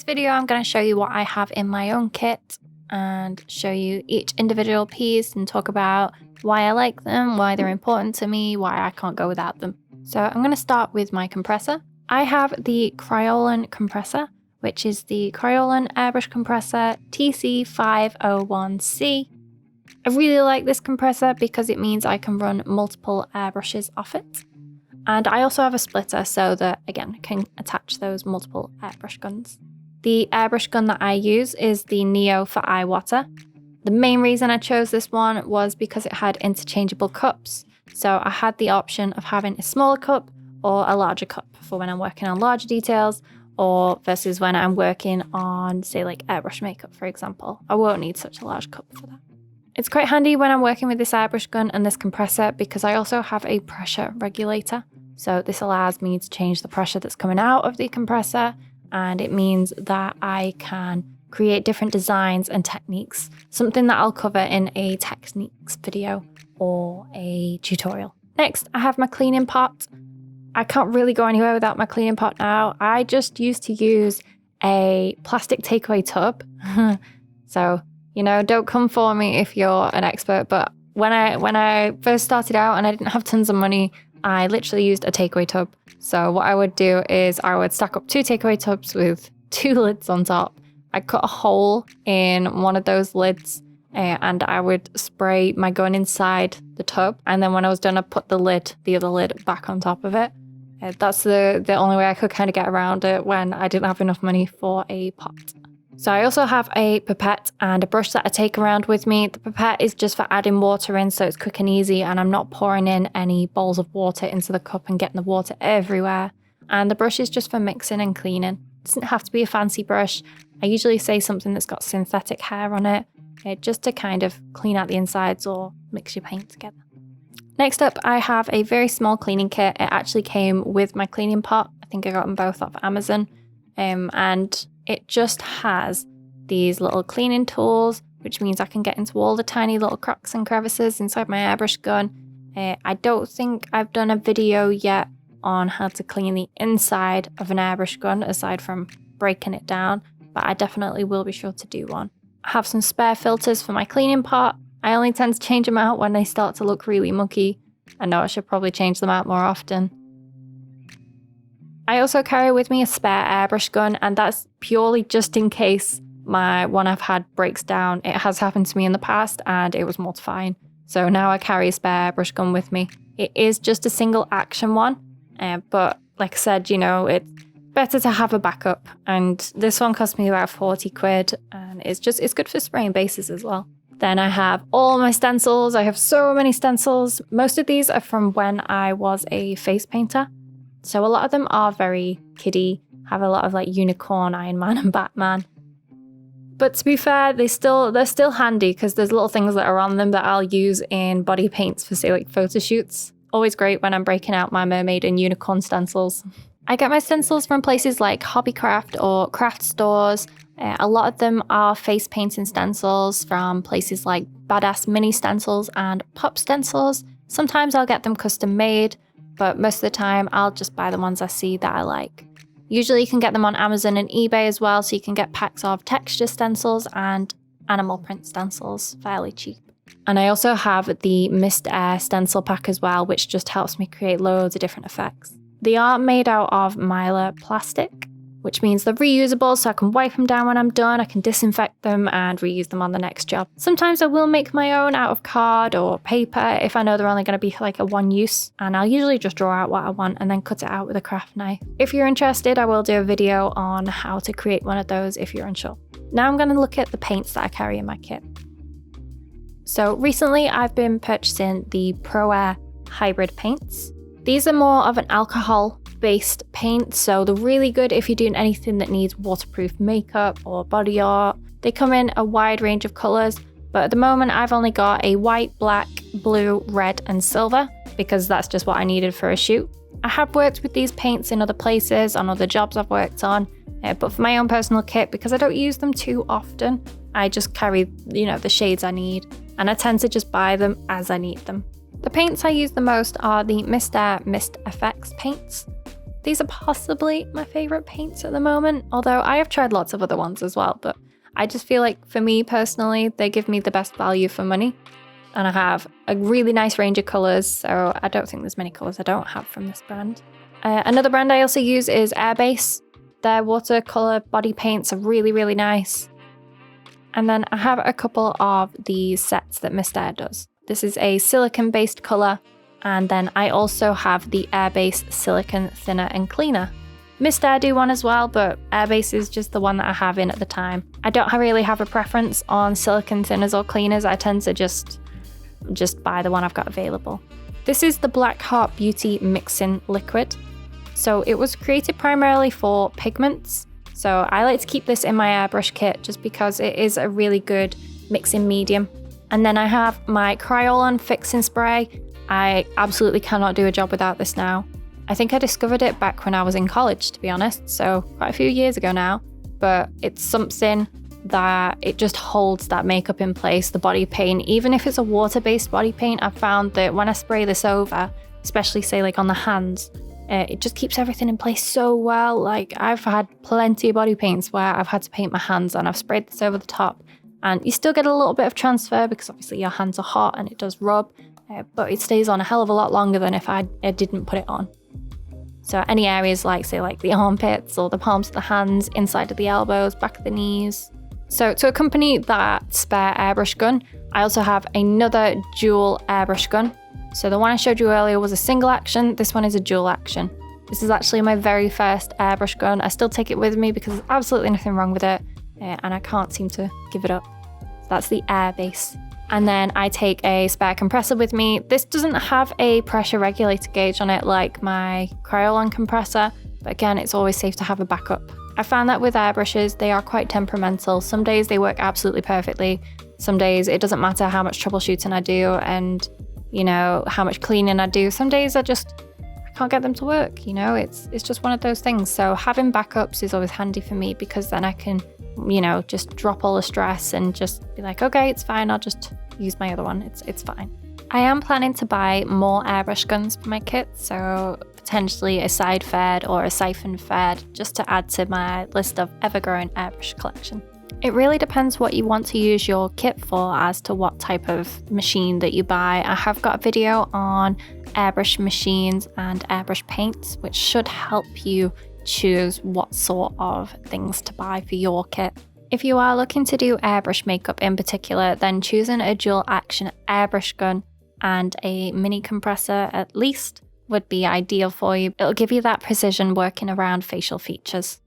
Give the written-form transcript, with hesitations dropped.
video, I'm going to show you what I have in my own kit and show you each individual piece and talk about why I like them, why they're important to me, why I can't go without them. So I'm going to start with my compressor. I have the Kryolan compressor, which is the Kryolan Airbrush compressor TC501C. I really like this compressor because it means I can run multiple airbrushes off it. And I also have a splitter so that, again, I can attach those multiple airbrush guns. The airbrush gun that I use is the Neo for Iwater. The main reason I chose this one was because it had interchangeable cups. So I had the option of having a smaller cup or a larger cup for when I'm working on larger details, or versus when I'm working on, say, like airbrush makeup, for example. I won't need such a large cup for that. It's quite handy when I'm working with this airbrush gun and this compressor because I also have a pressure regulator. So this allows me to change the pressure that's coming out of the compressor, and it means that I can create different designs and techniques, something that I'll cover in a techniques video or a tutorial. Next, I have my cleaning pot. I can't really go anywhere without my cleaning pot now. I just used to use a plastic takeaway tub. So, you know, don't come for me if you're an expert, but when I first started out and I didn't have tons of money, I literally used a takeaway tub. So what I would do is I would stack up 2 takeaway tubs with 2 lids on top. I cut a hole in one of those lids and I would spray my gun inside the tub. And then when I was done, I put the other lid back on top of it. That's the only way I could kind of get around it when I didn't have enough money for a pot. So I also have a pipette and a brush that I take around with me. The pipette is just for adding water in, so it's quick and easy, and I'm not pouring in any bowls of water into the cup and getting the water everywhere. And the brush is just for mixing and cleaning. It doesn't have to be a fancy brush. I usually say something that's got synthetic hair on it, just to kind of clean out the insides or mix your paint together. Next up, I have a very small cleaning kit. It actually came with my cleaning pot. I think I got them both off Amazon. And it just has these little cleaning tools, which means I can get into all the tiny little cracks and crevices inside my airbrush gun. I don't think I've done a video yet on how to clean the inside of an airbrush gun, aside from breaking it down, but I definitely will be sure to do one. I have some spare filters for my cleaning pot. I only tend to change them out when they start to look really mucky. I know I should probably change them out more often. I also carry with me a spare airbrush gun, and that's purely just in case my one I've had breaks down. It has happened to me in the past and it was mortifying. So now I carry a spare airbrush gun with me. It is just a single action one, but like I said, you know, it's better to have a backup. And this one cost me about 40 quid, and it's good for spraying bases as well. Then I have all my stencils. I have so many stencils. Most of these are from when I was a face painter. So a lot of them are very kiddie, have a lot of like unicorn, Iron Man and Batman. But to be fair, they're still handy because there's little things that are on them that I'll use in body paints for, say, like photo shoots. Always great when I'm breaking out my mermaid and unicorn stencils. I get my stencils from places like Hobbycraft or craft stores. A lot of them are face painting stencils from places like Badass Mini Stencils and Pop Stencils. Sometimes I'll get them custom made, but most of the time I'll just buy the ones I see that I like. Usually you can get them on Amazon and eBay as well, so you can get packs of texture stencils and animal print stencils fairly cheap. And I also have the Mist Air stencil pack as well, which just helps me create loads of different effects. They are made out of Mylar plastic, which means they're reusable, so I can wipe them down when I'm done, I can disinfect them and reuse them on the next job. Sometimes I will make my own out of card or paper if I know they're only going to be like a one use, and I'll usually just draw out what I want and then cut it out with a craft knife. If you're interested, I will do a video on how to create one of those if you're unsure. Now I'm going to look at the paints that I carry in my kit. So recently I've been purchasing the Pro Air hybrid paints. These are more of an alcohol-based paint, so they're really good if you're doing anything that needs waterproof makeup or body art. They come in a wide range of colours, but at the moment I've only got a white, black, blue, red and silver because that's just what I needed for a shoot. I have worked with these paints in other places, on other jobs I've worked on, but for my own personal kit, because I don't use them too often, I just carry, the shades I need, and I tend to just buy them as I need them. The paints I use the most are the Mist Air Mist Effects paints. These are possibly my favourite paints at the moment, although I have tried lots of other ones as well, but I just feel like for me personally, they give me the best value for money. And I have a really nice range of colours, so I don't think there's many colours I don't have from this brand. Another brand I also use is Airbrush. Their watercolour body paints are really, really nice. And then I have a couple of these sets that Mist Air does. This is a silicone-based colour, and then I also have the Airbrush Silicone Thinner and Cleaner. Mist Air do one as well, but Airbrush is just the one that I have in at the time. I don't really have a preference on silicone thinners or cleaners. I tend to just buy the one I've got available. This is the Black Heart Beauty Mixing Liquid. So it was created primarily for pigments. So I like to keep this in my airbrush kit just because it is a really good mixing medium. And then I have my Kryolan Fixing Spray. I absolutely cannot do a job without this now. I think I discovered it back when I was in college, to be honest, so quite a few years ago now, but it's something that it just holds that makeup in place, the body paint. Even if it's a water-based body paint, I've found that when I spray this over, especially say like on the hands, it just keeps everything in place so well. Like I've had plenty of body paints where I've had to paint my hands and I've sprayed this over the top, and you still get a little bit of transfer because obviously your hands are hot and it does rub, but it stays on a hell of a lot longer than if I didn't put it on. So any areas like, say, like the armpits or the palms of the hands, inside of the elbows, back of the knees. So to accompany that spare airbrush gun, I also have another dual airbrush gun. So the one I showed you earlier was a single action. This one is a dual action. This is actually my very first airbrush gun. I still take it with me because there's absolutely nothing wrong with it, and I can't seem to give it up. So that's the Airbrush. And then I take a spare compressor with me. This doesn't have a pressure regulator gauge on it like my Kryolan compressor, but again, it's always safe to have a backup. I found that with airbrushes, they are quite temperamental. Some days they work absolutely perfectly. Some days it doesn't matter how much troubleshooting I do and, you know, how much cleaning I do. Some days I can't get them to work, you know, it's just one of those things. So having backups is always handy for me because then I can, you know, just drop all the stress and just be like, okay, it's fine, I'll just use my other one, it's fine. I am planning to buy more airbrush guns for my kit, so potentially a side fed or a siphon fed, just to add to my list of ever-growing airbrush collection. It really depends what you want to use your kit for as to what type of machine that you buy. I have got a video on airbrush machines and airbrush paints, which should help you choose what sort of things to buy for your kit. If you are looking to do airbrush makeup in particular, then choosing a dual action airbrush gun and a mini compressor at least would be ideal for you. It'll give you that precision working around facial features.